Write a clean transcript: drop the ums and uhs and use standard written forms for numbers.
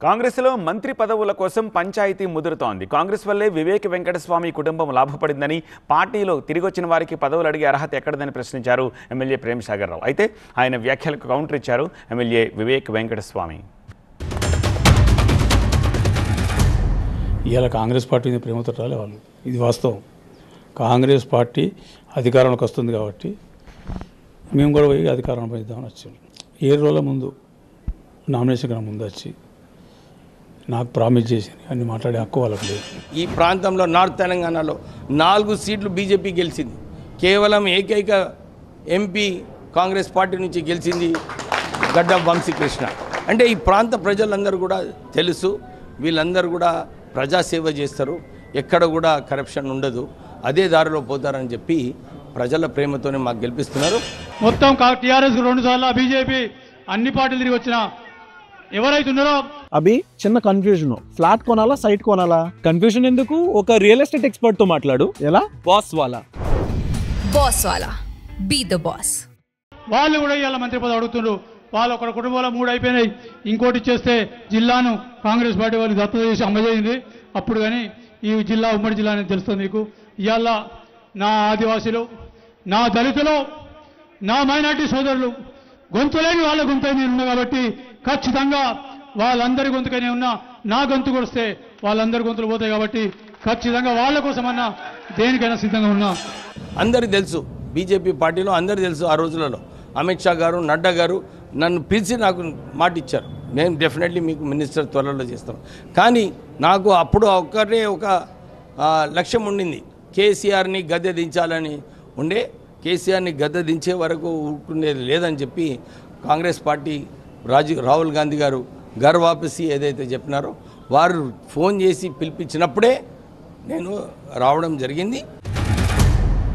కాంగ్రెస్లో మంత్రి పదవుల కోసం పంచాయతీ ముదురుతోంది. కాంగ్రెస్ వల్లే వివేక్ వెంకటస్వామి కుటుంబం లాభపడిందని, పార్టీలో తిరిగొచ్చిన వారికి పదవులు అడిగే అర్హత ఎక్కడదని ప్రశ్నించారు ఎమ్మెల్యే ప్రేమ్ సాగర్ రావు. అయితే ఆయన వ్యాఖ్యలకు కౌంటర్ ఇచ్చారు ఎమ్మెల్యే వివేక్ వెంకటస్వామి. ఇవాళ కాంగ్రెస్ పార్టీ మీద ప్రేమతో రాలే వాళ్ళు, ఇది వాస్తవం. కాంగ్రెస్ పార్టీ అధికారంలోకి వస్తుంది కాబట్టి మేము కూడా పోయి అధికారంలో పోయిద్దామని వచ్చాం. 7 రోజుల ముందు నామినేషన్ కన్నా ముందు వచ్చి నాకు ప్రామిస్ చేసి అన్ని మాట్లాడే హక్కు వాళ్ళకి లేదు. ఈ ప్రాంతంలో నార్త్ తెలంగాణలో 4 సీట్లు బీజేపీ గెలిచింది. కేవలం ఏకైక ఎంపీ కాంగ్రెస్ పార్టీ నుంచి గెలిచింది గడ్డం వంశీకృష్ణ. అంటే ఈ ప్రాంత ప్రజలందరూ కూడా తెలుసు, వీళ్ళందరూ కూడా ప్రజాసేవ చేస్తారు, ఎక్కడ కూడా కరప్షన్ ఉండదు, అదే దారిలో పోతారని చెప్పి ప్రజల ప్రేమతోనే మాకు గెలిపిస్తున్నారు. మొత్తం టీఆర్ఎస్ 2 సార్లు, బీజేపీ అన్ని పార్టీలు తిరిగి వచ్చిన ఎవరైతే ఉన్నారో అభి చిన్న కన్ఫ్యూజన్, ఫ్లాట్ కొనాలా సైట్ కొనాలా? కన్ఫ్యూజన్ ఎందుకు, ఒక రియల్ ఎస్టేట్ ఎక్స్పర్ట్ తో మాట్లాడు. ఎలా? బాస్ వాలా బీ ద బాస్. వాళ్ళు కూడా ఇవాళ మంత్రి పదవి అడుగుతున్నారు. వాళ్ళు ఒక కుటుంబంలో 3 అయిపోయినాయి, ఇంకోటి చేస్తే జిల్లాను కాంగ్రెస్ పార్టీ వాళ్ళు దత్తత చేసి అమ్మజేయింది. అప్పుడు కానీ ఈ జిల్లా ఉమ్మడి జిల్లా అనేది తెలుస్తుంది మీకు. ఇవాళ నా ఆదివాసీలు, నా దళితులు, నా మైనార్టీ సోదరులు గొంతులేని వాళ్ళ గొంతు నేను ఉన్నా కాబట్టి ఖచ్చితంగా వాళ్ళందరి గొంతుకనే ఉన్నా. నా గొంతు కొడిస్తే వాళ్ళందరి గొంతులు పోతాయి కాబట్టి ఖచ్చితంగా వాళ్ళ కోసమన్నా దేనికైనా సిద్ధంగా ఉన్నా. అందరికీ తెలుసు, బీజేపీ పార్టీలో అందరికీ తెలుసు. ఆ రోజులలో అమిత్ షా గారు, నడ్డా గారు నన్ను పిలిచి నాకు మాట ఇచ్చారు, నేను డెఫినెట్లీ మీకు మినిస్టర్ త్వరలో చేస్తాను. కానీ నాకు అప్పుడు ఒక్కటే ఒక లక్ష్యం ఉండింది, కేసీఆర్ని గద్దె దించాలని ఉండే. కేసీఆర్ని గద్దె దించే వరకు ఊరుకునేది లేదని చెప్పి కాంగ్రెస్ పార్టీ రాహుల్ గాంధీ గారు ఘర్ వాపసి ఏదైతే చెప్పినారో వారు ఫోన్ చేసి పిలిపించినప్పుడే నేను రావడం జరిగింది.